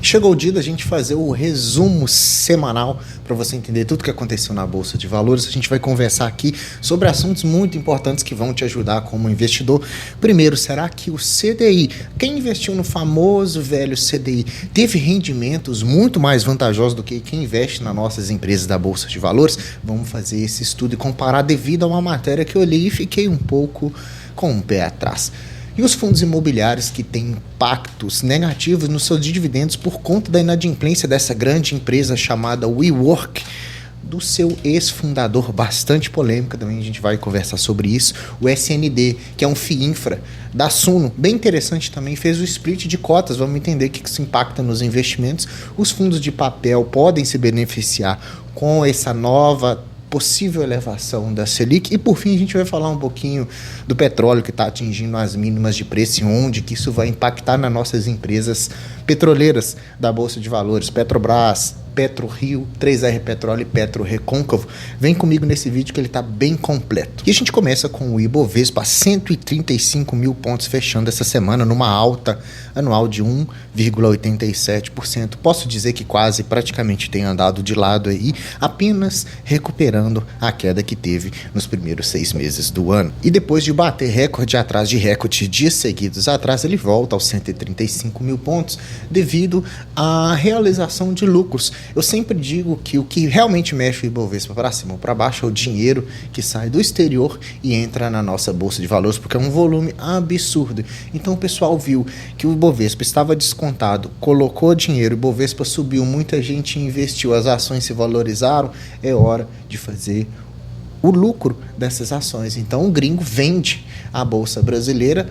Chegou o dia da gente fazer o resumo semanal para você entender tudo o que aconteceu na Bolsa de Valores. A gente vai conversar aqui sobre assuntos muito importantes que vão te ajudar como investidor. Primeiro, será que o CDI, quem investiu no famoso velho CDI, teve rendimentos muito mais vantajosos do que quem investe nas nossas empresas da Bolsa de Valores? Vamos fazer esse estudo e comparar devido a uma matéria que eu li e fiquei um pouco com o pé atrás. E os fundos imobiliários que têm impactos negativos nos seus dividendos por conta da inadimplência dessa grande empresa chamada WeWork, do seu ex-fundador, bastante polêmica, também a gente vai conversar sobre isso, o SND, que é um FII Infra da Suno, bem interessante também, fez o split de cotas, vamos entender o que isso impacta nos investimentos. Os fundos de papel podem se beneficiar com essa nova possível elevação da Selic. E por fim a gente vai falar um pouquinho do petróleo que está atingindo as mínimas de preço e onde que isso vai impactar nas nossas empresas petroleiras da Bolsa de Valores, Petrobras, PetroRio, 3R Petróleo e PetroRecôncavo. Vem comigo nesse vídeo que ele está bem completo. E a gente começa com o Ibovespa, 135 mil pontos fechando essa semana numa alta anual de 1,87%. Posso dizer que quase praticamente tem andado de lado aí, apenas recuperando a queda que teve nos primeiros 6 meses do ano. E depois de bater recorde atrás de recorde dias seguidos atrás, ele volta aos 135 mil pontos devido à realização de lucros. Eu sempre digo que o que realmente mexe o Ibovespa para cima ou para baixo é o dinheiro que sai do exterior e entra na nossa Bolsa de Valores, porque é um volume absurdo. Então o pessoal viu que o Ibovespa estava descontado, colocou dinheiro, o Ibovespa subiu, muita gente investiu, as ações se valorizaram, é hora de fazer o lucro dessas ações. Então o gringo vende a Bolsa brasileira,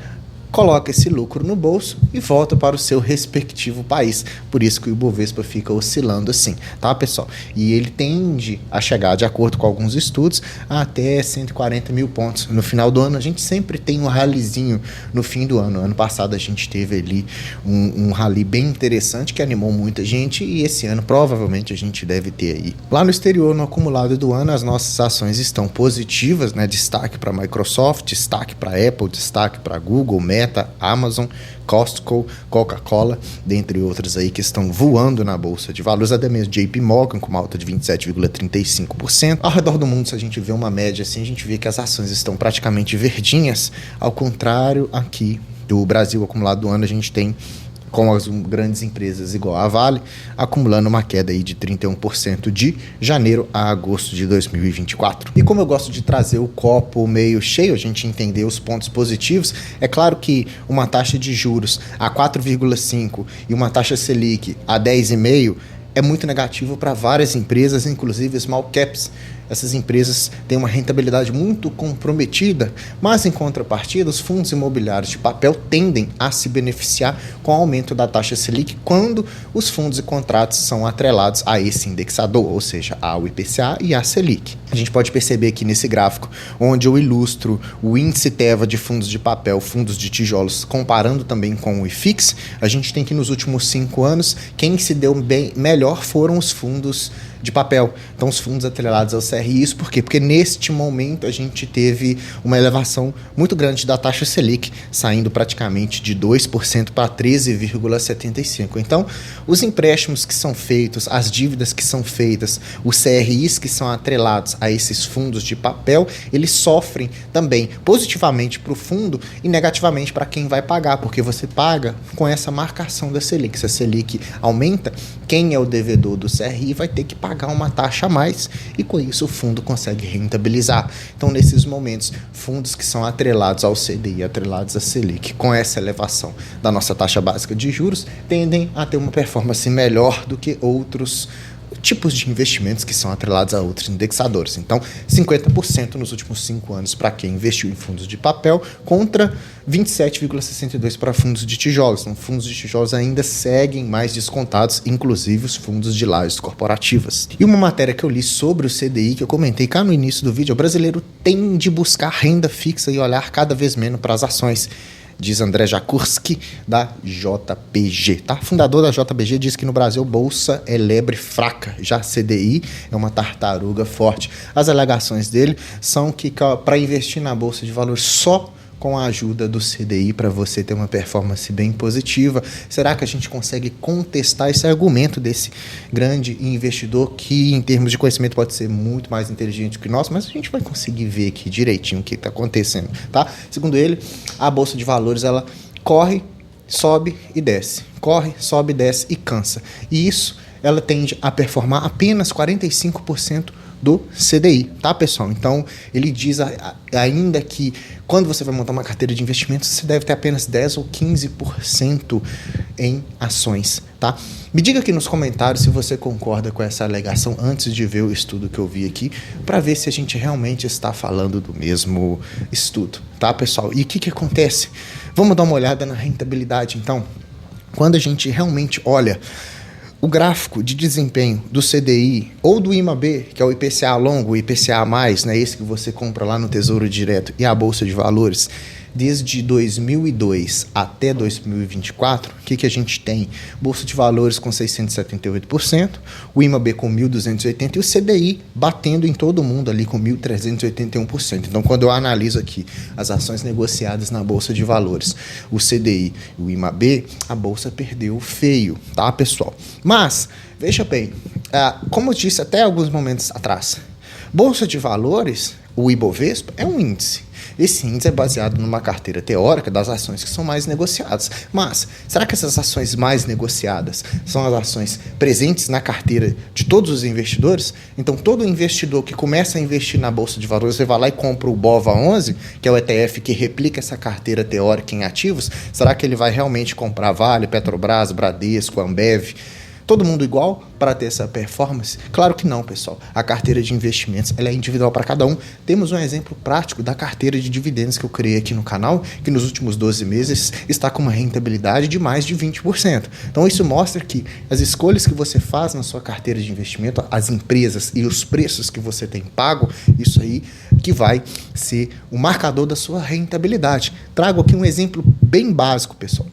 coloca esse lucro no bolso e volta para o seu respectivo país. Por isso que o Ibovespa fica oscilando assim, tá, pessoal? E ele tende a chegar, de acordo com alguns estudos, a até 140 mil pontos. No final do ano, a gente sempre tem um rallyzinho no fim do ano. Ano passado a gente teve ali um rally bem interessante que animou muita gente e esse ano provavelmente a gente deve ter aí. Lá no exterior, no acumulado do ano, as nossas ações estão positivas, né? Destaque para Microsoft, destaque para Apple, destaque para Google, Meta, Amazon, Costco, Coca-Cola, dentre outras aí que estão voando na Bolsa de Valores, até mesmo JP Morgan com uma alta de 27,35%. Ao redor do mundo, se a gente vê uma média assim, a gente vê que as ações estão praticamente verdinhas, ao contrário aqui do Brasil, acumulado do ano, a gente tem com as grandes empresas igual a Vale, acumulando uma queda aí de 31% de janeiro a agosto de 2024. E como eu gosto de trazer o copo meio cheio, a gente entender os pontos positivos, é claro que uma taxa de juros a 4,5% e uma taxa Selic a 10,5% é muito negativo para várias empresas, inclusive small caps. Essas empresas têm uma rentabilidade muito comprometida, mas em contrapartida, os fundos imobiliários de papel tendem a se beneficiar com o aumento da taxa Selic quando os fundos e contratos são atrelados a esse indexador, ou seja, ao IPCA e à Selic. A gente pode perceber aqui nesse gráfico, onde eu ilustro o índice TEVA de fundos de papel, fundos de tijolos, comparando também com o IFIX, a gente tem que nos últimos 5 anos, quem se deu bem melhor foram os fundos de papel, então os fundos atrelados ao CRI. Isso por quê? Porque neste momento a gente teve uma elevação muito grande da taxa Selic, saindo praticamente de 2% para 13,75%. Então, os empréstimos que são feitos, as dívidas que são feitas, os CRIs que são atrelados a esses fundos de papel, eles sofrem também positivamente para o fundo e negativamente para quem vai pagar, porque você paga com essa marcação da Selic. Se a Selic aumenta, quem é o devedor do CRI vai ter que pagar uma taxa a mais e com isso o fundo consegue rentabilizar. Então nesses momentos, fundos que são atrelados ao CDI, atrelados à Selic, com essa elevação da nossa taxa básica de juros, tendem a ter uma performance melhor do que outros tipos de investimentos que são atrelados a outros indexadores. Então, 50% nos últimos 5 anos para quem investiu em fundos de papel, contra 27,62% para fundos de tijolos. Então, fundos de tijolos ainda seguem mais descontados, inclusive os fundos de lajes corporativas. E uma matéria que eu li sobre o CDI, que eu comentei cá no início do vídeo, o brasileiro tem de buscar renda fixa e olhar cada vez menos para as ações. Diz André Jakurski, da JBG. Tá? Fundador da JBG diz que no Brasil bolsa é lebre fraca, já CDI é uma tartaruga forte. As alegações dele são que para investir na Bolsa de Valores só com a ajuda do CDI para você ter uma performance bem positiva? Será que a gente consegue contestar esse argumento desse grande investidor que, em termos de conhecimento, pode ser muito mais inteligente que nós, mas a gente vai conseguir ver aqui direitinho o que está acontecendo, tá? Segundo ele, a Bolsa de Valores, ela corre, sobe e desce. Corre, sobe, desce e cansa. E isso, ela tende a performar apenas 45% do CDI, tá, pessoal? Então, ele diz ainda que quando você vai montar uma carteira de investimentos, você deve ter apenas 10 ou 15% em ações, tá? Me diga aqui nos comentários se você concorda com essa alegação antes de ver o estudo que eu vi aqui, para ver se a gente realmente está falando do mesmo estudo, tá, pessoal? E o que acontece? Vamos dar uma olhada na rentabilidade, então. Quando a gente realmente olha o gráfico de desempenho do CDI ou do IMAB, que é o IPCA longo, o IPCA+, né, esse que você compra lá no Tesouro Direto, e a Bolsa de Valores, desde 2002 até 2024, o que a gente tem? Bolsa de Valores com 678%, o IMAB com 1.280% e o CDI batendo em todo mundo ali com 1.381%. Então, quando eu analiso aqui as ações negociadas na Bolsa de Valores, o CDI e o IMAB, a Bolsa perdeu feio, tá, pessoal? Mas, veja bem, como eu disse até alguns momentos atrás, Bolsa de Valores, o Ibovespa, é um índice. Esse índice é baseado numa carteira teórica das ações que são mais negociadas. Mas, será que essas ações mais negociadas são as ações presentes na carteira de todos os investidores? Então, todo investidor que começa a investir na Bolsa de Valores, você vai lá e compra o BOVA11, que é o ETF que replica essa carteira teórica em ativos, será que ele vai realmente comprar Vale, Petrobras, Bradesco, Ambev? Todo mundo igual para ter essa performance? Claro que não, pessoal. A carteira de investimentos ela é individual para cada um. Temos um exemplo prático da carteira de dividendos que eu criei aqui no canal, que nos últimos 12 meses está com uma rentabilidade de mais de 20%. Então isso mostra que as escolhas que você faz na sua carteira de investimento, as empresas e os preços que você tem pago, isso aí que vai ser o marcador da sua rentabilidade. Trago aqui um exemplo bem básico, pessoal.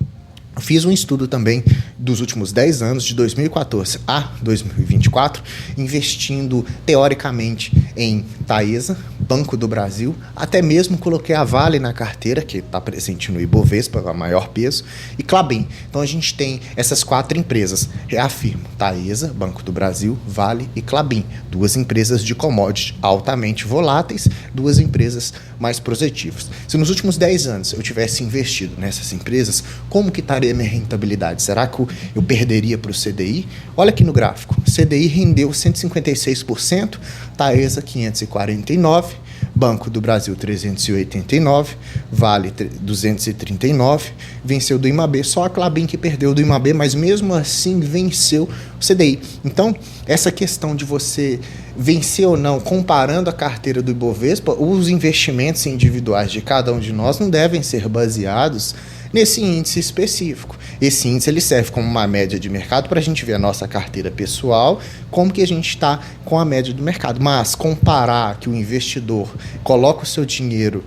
Fiz um estudo também dos últimos 10 anos, de 2014 a 2024, investindo teoricamente em Taesa, Banco do Brasil, até mesmo coloquei a Vale na carteira, que está presente no Ibovespa, a maior peso, e Klabin. Então a gente tem essas 4 empresas, reafirmo, Taesa, Banco do Brasil, Vale e Klabin, 2 empresas de commodities altamente voláteis, 2 empresas mais positivas. Se nos últimos 10 anos eu tivesse investido nessas empresas, como que estaria minha rentabilidade? Será que eu perderia para o CDI? Olha aqui no gráfico, CDI rendeu 156%, Taesa 549%, Banco do Brasil 389%, Vale 239%, venceu do IMAB, só a Klabin que perdeu do IMAB, mas mesmo assim venceu o CDI. Então, essa questão de você vencer ou não, comparando a carteira do Ibovespa, os investimentos individuais de cada um de nós não devem ser baseados nesse índice específico. Esse índice ele serve como uma média de mercado para a gente ver a nossa carteira pessoal, como que a gente está com a média do mercado. Mas comparar que o investidor coloca o seu dinheiro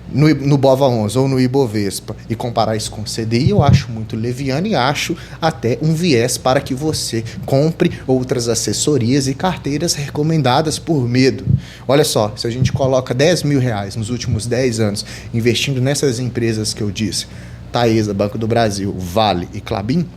no BOVA11 ou no Ibovespa e comparar isso com o CDI, eu acho muito leviano e acho até um viés para que você compre outras assessorias e carteiras recomendadas por medo. Olha só, se a gente coloca R$10.000 nos últimos 10 anos investindo nessas empresas que eu disse, Taesa, Banco do Brasil, Vale e Klabin,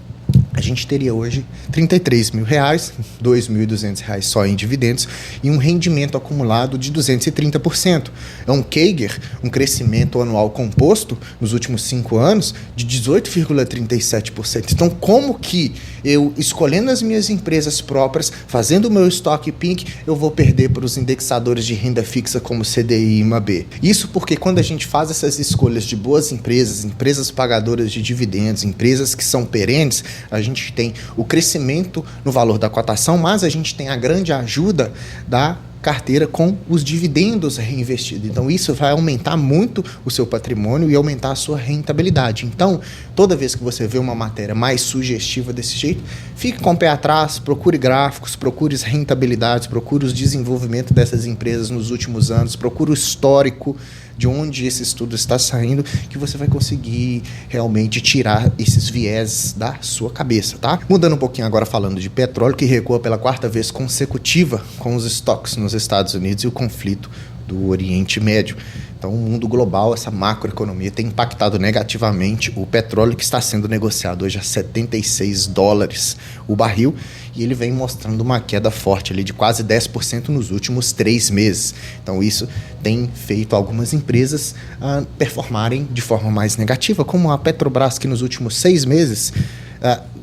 a gente teria hoje R$33.000, R$2.200 só em dividendos e um rendimento acumulado de 230%. É um CAGR, um crescimento anual composto, nos últimos 5 anos, de 18,37%. Então, como que eu, escolhendo as minhas empresas próprias, fazendo o meu estoque pink, eu vou perder para os indexadores de renda fixa como CDI e IMAB? Isso porque quando a gente faz essas escolhas de boas empresas, empresas pagadoras de dividendos, empresas que são perenes, a gente tem o crescimento no valor da cotação, mas a gente tem a grande ajuda da carteira com os dividendos reinvestidos. Então, isso vai aumentar muito o seu patrimônio e aumentar a sua rentabilidade. Então, toda vez que você vê uma matéria mais sugestiva desse jeito, fique com o pé atrás, procure gráficos, procure as rentabilidades, procure os desenvolvimentos dessas empresas nos últimos anos, procure o histórico de onde esse estudo está saindo, que você vai conseguir realmente tirar esses viés da sua cabeça, tá? Mudando um pouquinho agora, falando de petróleo, que recua pela 4ª vez consecutiva com os estoques nos Estados Unidos e o conflito do Oriente Médio. Então, o mundo global, essa macroeconomia tem impactado negativamente o petróleo, que está sendo negociado hoje a $76 o barril, e ele vem mostrando uma queda forte ali de quase 10% nos últimos 3 meses. Então, isso tem feito algumas empresas performarem de forma mais negativa, como a Petrobras, que nos últimos 6 meses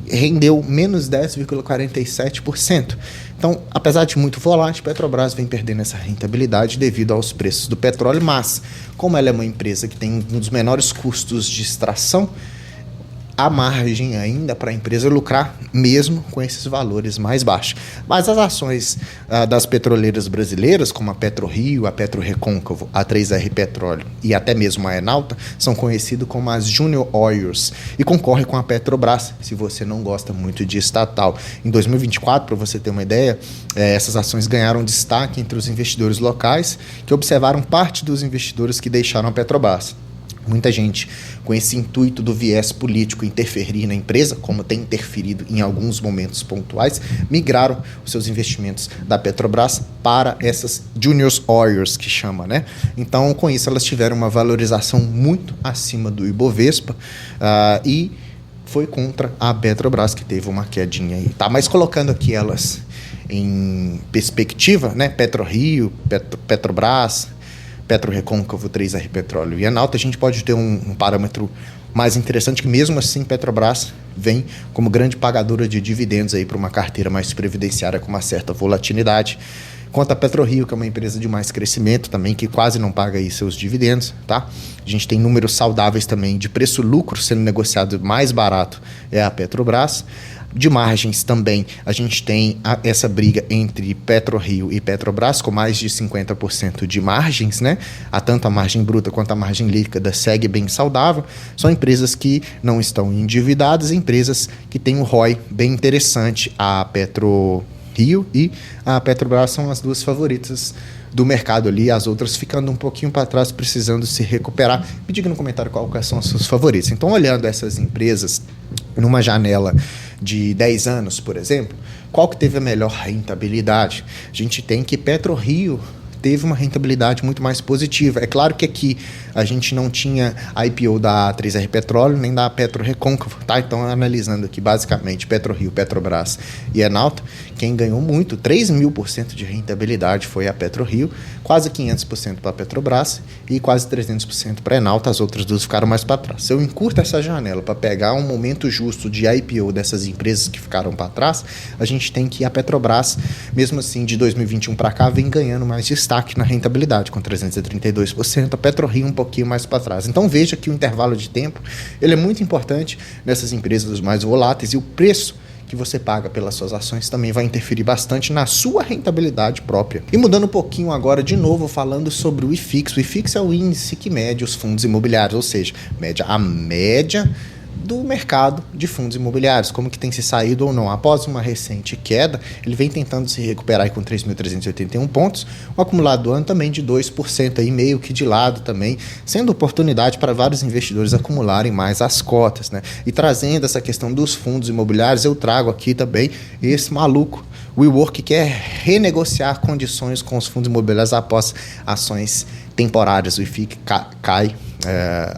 rendeu menos 10,47%. Então, apesar de muito volátil, a Petrobras vem perdendo essa rentabilidade devido aos preços do petróleo, mas como ela é uma empresa que tem um dos menores custos de extração, há margem ainda para a empresa lucrar mesmo com esses valores mais baixos. Mas as ações das petroleiras brasileiras, como a PetroRio, a PetroRecôncavo, a 3R Petróleo e até mesmo a Enalta, são conhecidas como as Junior Oils e concorrem com a Petrobras, se você não gosta muito de estatal. Em 2024, para você ter uma ideia, essas ações ganharam destaque entre os investidores locais, que observaram parte dos investidores que deixaram a Petrobras. Muita gente, com esse intuito do viés político interferir na empresa, como tem interferido em alguns momentos pontuais, migraram os seus investimentos da Petrobras para essas Junior Oils, que chama, né? Então, com isso, elas tiveram uma valorização muito acima do Ibovespa e foi contra a Petrobras, que teve uma quedinha aí, tá? Mas colocando aqui elas em perspectiva, né? PetroRio, Petrobras, PetroRecôncavo, 3R Petróleo e Enalta, a gente pode ter um parâmetro mais interessante, que mesmo assim Petrobras vem como grande pagadora de dividendos aí para uma carteira mais previdenciária com uma certa volatilidade. Quanto a PetroRio, que é uma empresa de mais crescimento também, que quase não paga aí seus dividendos, tá? A gente tem números saudáveis também de preço-lucro sendo negociado mais barato, é a Petrobras. De margens também, a gente tem essa briga entre PetroRio e Petrobras, com mais de 50% de margens, né? Tanto a margem bruta quanto a margem líquida segue bem saudável. São empresas que não estão endividadas, empresas que têm um ROI bem interessante. A PetroRio e a Petrobras são as duas favoritas do mercado ali, as outras ficando um pouquinho para trás, precisando se recuperar. Me diga no comentário quais são as suas favoritas. Então, olhando essas empresas numa janela de 10 anos, por exemplo, qual que teve a melhor rentabilidade? A gente tem que PetroRio teve uma rentabilidade muito mais positiva. É claro que aqui a gente não tinha a IPO da 3R Petróleo nem da PetroRecôncavo, tá? Então, analisando aqui basicamente PetroRio, Petrobras e Enalta, quem ganhou muito, 3.000% de rentabilidade foi a PetroRio, quase 500% para a Petrobras e quase 300% para a Enalta. As outras duas ficaram mais para trás. Se eu encurto essa janela para pegar um momento justo de IPO dessas empresas que ficaram para trás, a gente tem que a Petrobras, mesmo assim, de 2021 para cá, vem ganhando mais destaque na rentabilidade, com 332%, a PetroRio um pouquinho mais para trás. Então veja que o intervalo de tempo ele é muito importante nessas empresas mais voláteis, e o preço que você paga pelas suas ações também vai interferir bastante na sua rentabilidade própria. E mudando um pouquinho agora, de novo, falando sobre o IFIX. O IFIX é o índice que mede os fundos imobiliários, ou seja, mede a média do mercado de fundos imobiliários, como que tem se saído ou não. Após uma recente queda, ele vem tentando se recuperar aí com 3.381 pontos, o acumulado do ano também de 2%, aí meio que de lado também, sendo oportunidade para vários investidores acumularem mais as cotas, né? E trazendo essa questão dos fundos imobiliários, eu trago aqui também esse maluco, o WeWork, que quer renegociar condições com os fundos imobiliários após ações temporárias. O IFIX cai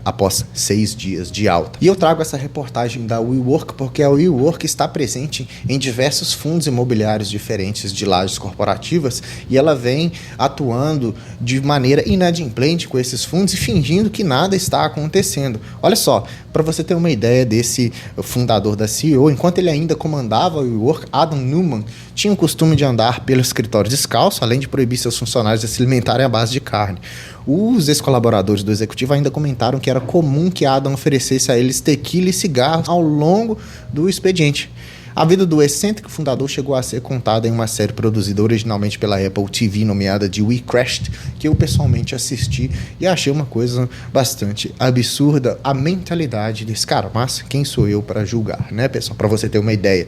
após 6 dias de alta. E eu trago essa reportagem da WeWork porque a WeWork está presente em diversos fundos imobiliários diferentes de lajes corporativas, e ela vem atuando de maneira inadimplente com esses fundos e fingindo que nada está acontecendo. Olha só, para você ter uma ideia desse fundador da CEO, enquanto ele ainda comandava a WeWork, Adam Neumann tinha o costume de andar pelo escritório descalço, além de proibir seus funcionários de se alimentarem à base de carne. Os ex-colaboradores do executivo ainda comentaram que era comum que Adam oferecesse a eles tequila e cigarros ao longo do expediente. A vida do excêntrico fundador chegou a ser contada em uma série produzida originalmente pela Apple TV, nomeada de We Crashed, que eu pessoalmente assisti e achei uma coisa bastante absurda, a mentalidade desse cara. Mas quem sou eu para julgar, né, pessoal? Para você ter uma ideia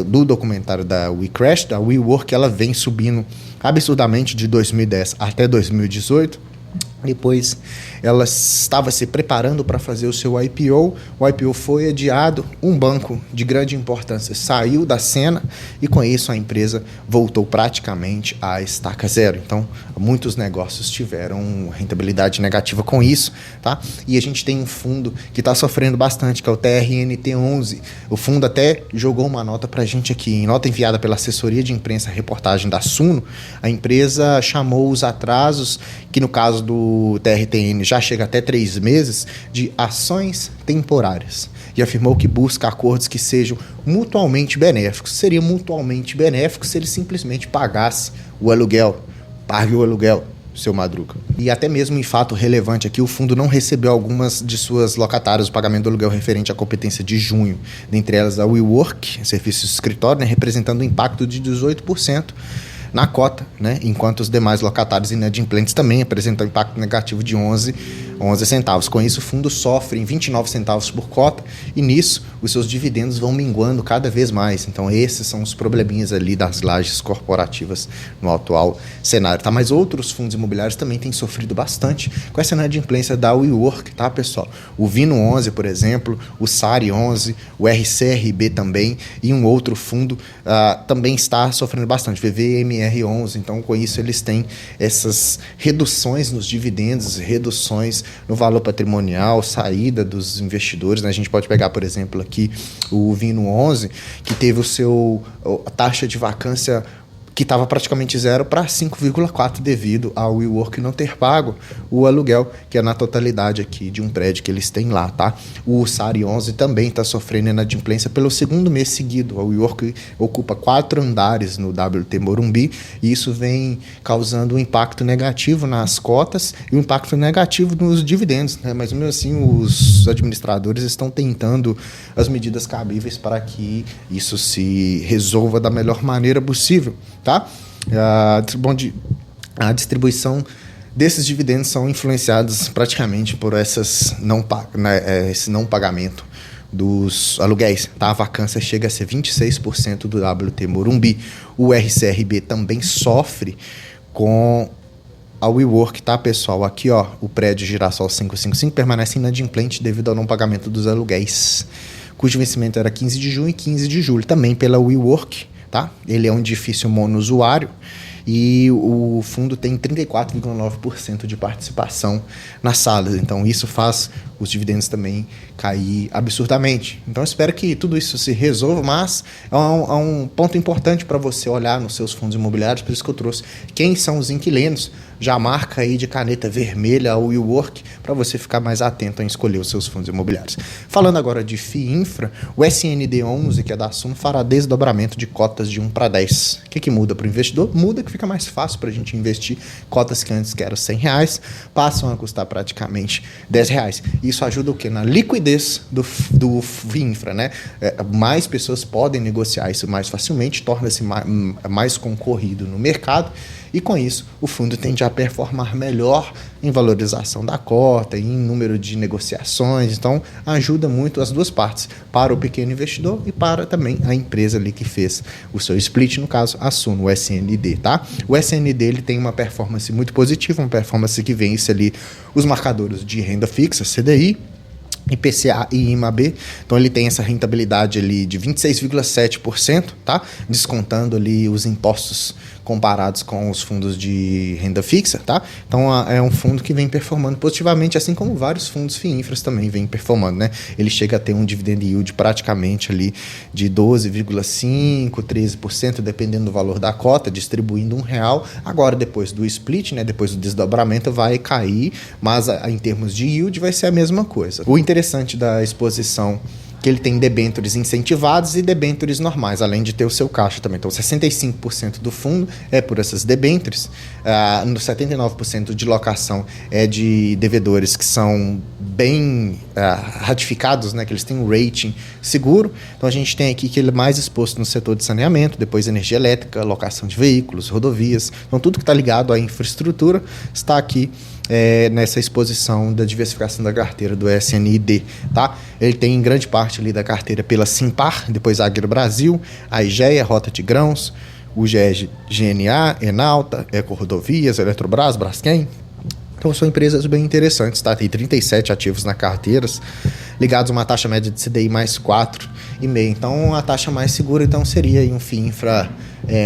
do documentário da We Crashed, a WeWork, ela vem subindo absurdamente de 2010 até 2018, Depois ela estava se preparando para fazer o seu IPO. O IPO foi adiado, um banco de grande importância saiu da cena e com isso a empresa voltou praticamente à estaca zero. Então, muitos negócios tiveram rentabilidade negativa com isso, tá? E a gente tem um fundo que está sofrendo bastante, que é o TRNT11. O fundo até jogou uma nota para a gente aqui, em nota enviada pela assessoria de imprensa, reportagem da Suno. A empresa chamou os atrasos, que no caso do TRTN já chega até 3 meses, de ações temporárias, e afirmou que busca acordos que sejam mutuamente benéficos. Seria mutuamente benéfico se ele simplesmente pagasse o aluguel. Pague o aluguel, seu Madruga. E até mesmo em fato relevante aqui, o fundo não recebeu algumas de suas locatárias o pagamento do aluguel referente à competência de junho, dentre elas a WeWork, serviço de escritório, né, representando um impacto de 18% na cota, né? Enquanto os demais locatários inadimplentes também apresentam impacto negativo de 11 centavos. Com isso, o fundo sofre em 29 centavos por cota e nisso os seus dividendos vão minguando cada vez mais. Então esses são os probleminhas ali das lajes corporativas no atual cenário, tá? Mas outros fundos imobiliários também têm sofrido bastante com essa inadimplência da WeWork, tá, pessoal? O Vino 11, por exemplo, o SARI 11, o RCRB também e um outro fundo também está sofrendo bastante, VVMR 11. Então com isso eles têm essas reduções nos dividendos, reduções no valor patrimonial, saída dos investidores, né? A gente pode pegar, por exemplo, aqui o Vino 11, que teve a taxa de vacância que estava praticamente zero para 5,4 devido ao WeWork não ter pago o aluguel, que é na totalidade aqui de um prédio que eles têm lá, tá? O SARI 11 também está sofrendo inadimplência pelo segundo mês seguido. A WeWork ocupa 4 andares no WT Morumbi e isso vem causando um impacto negativo nas cotas e um impacto negativo nos dividendos, né? Mas mesmo assim os administradores estão tentando as medidas cabíveis para que isso se resolva da melhor maneira possível, tá? A distribuição desses dividendos são influenciados praticamente por esse não pagamento dos aluguéis, tá? A vacância chega a ser 26% do WT Morumbi. O RCRB também sofre com a WeWork, tá, pessoal? Aqui, ó, o prédio Girassol 555 permanece inadimplente devido ao não pagamento dos aluguéis, cujo vencimento era 15 de junho e 15 de julho, também pela WeWork, tá? Ele é um edifício monousuário e o fundo tem 34,9% de participação nas salas. Então, isso faz os dividendos também cair absurdamente. Então, eu espero que tudo isso se resolva, mas é um ponto importante para você olhar nos seus fundos imobiliários, por isso que eu trouxe quem são os inquilinos. Já marca aí de caneta vermelha o WeWork para você ficar mais atento em escolher os seus fundos imobiliários. Falando agora de FII Infra, o SND11, que é da Suno, fará desdobramento de cotas de 1 para 10. O que muda para o investidor? Muda que fica mais fácil para a gente investir. Cotas que antes eram R$100 passam a custar praticamente R$10. Isso ajuda o quê? Na liquidez do FII Infra, né? Mais pessoas podem negociar isso mais facilmente, torna-se mais concorrido no mercado. E com isso, o fundo tende a performar melhor em valorização da cota, em número de negociações. Então, ajuda muito as duas partes, para o pequeno investidor e para também a empresa ali que fez o seu split, no caso, a Suno, o SND, tá? O SND ele tem uma performance muito positiva, uma performance que vence ali os marcadores de renda fixa, CDI, IPCA e IMAB, então ele tem essa rentabilidade ali de 26,7%, tá? Descontando ali os impostos comparados com os fundos de renda fixa, tá? Então é um fundo que vem performando positivamente, assim como vários fundos FII Infras também vêm performando, né? Ele chega a ter um dividend yield praticamente ali de 12,5%, 13%, dependendo do valor da cota, distribuindo R$1. Agora, depois do split, né? Depois do desdobramento, vai cair, mas em termos de yield vai ser a mesma coisa. O interessante da exposição que ele tem debêntures incentivados e debêntures normais, além de ter o seu caixa também. Então, 65% do fundo é por essas debêntures, no 79% de locação é de devedores que são bem ratificados, né, que eles têm um rating seguro. Então, a gente tem aqui que ele é mais exposto no setor de saneamento, depois energia elétrica, locação de veículos, rodovias. Então, tudo que está ligado à infraestrutura está aqui nessa exposição da diversificação da carteira do SND, tá? Ele tem em grande parte ali da carteira pela Simpar, depois a Agrobrasil, a IGEA, Rota de Grãos, o GEG, GNA, Enalta, Eco Rodovias, Eletrobras, Braskem, Então são empresas bem interessantes, tá? Tem 37 ativos na carteira, ligados a uma taxa média de CDI mais 4,5. Então a taxa mais segura então seria um FII infra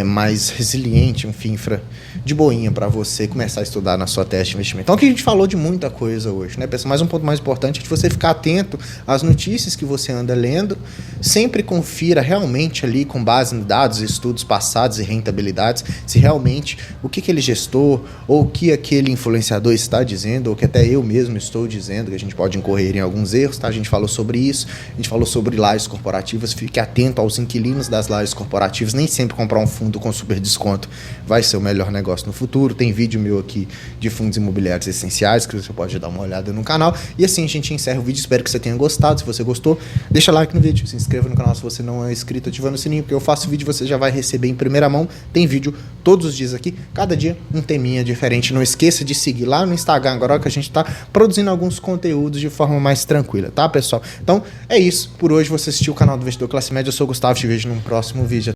mais resiliente, um FII infra de boinha para você começar a estudar na sua tese de investimento. Então aqui a gente falou de muita coisa hoje, né, pessoal? Mas um ponto mais importante é de você ficar atento às notícias que você anda lendo, sempre confira realmente ali com base em dados, estudos passados e rentabilidades, se realmente o que aquele gestor ou o que aquele influenciador está dizendo, ou que até eu mesmo estou dizendo, que a gente pode incorrer em alguns erros, tá? A gente falou sobre isso, a gente falou sobre lajes corporativas, fique atento aos inquilinos das lajes corporativas, nem sempre comprar um fundo com super desconto vai ser o melhor negócio no futuro. Tem vídeo meu aqui de fundos imobiliários essenciais, que você pode dar uma olhada no canal, e assim a gente encerra o vídeo. Espero que você tenha gostado. Se você gostou, deixa like no vídeo, se inscreva no canal se você não é inscrito, ativando o sininho, porque eu faço vídeo e você já vai receber em primeira mão. Tem vídeo todos os dias aqui, cada dia um teminha diferente. Não esqueça de seguir lá no Instagram agora, que a gente está produzindo alguns conteúdos de forma mais tranquila, tá, pessoal? Então é isso, por hoje você assistiu o canal do Investidor Classe Média. Eu sou o Gustavo, te vejo num próximo vídeo.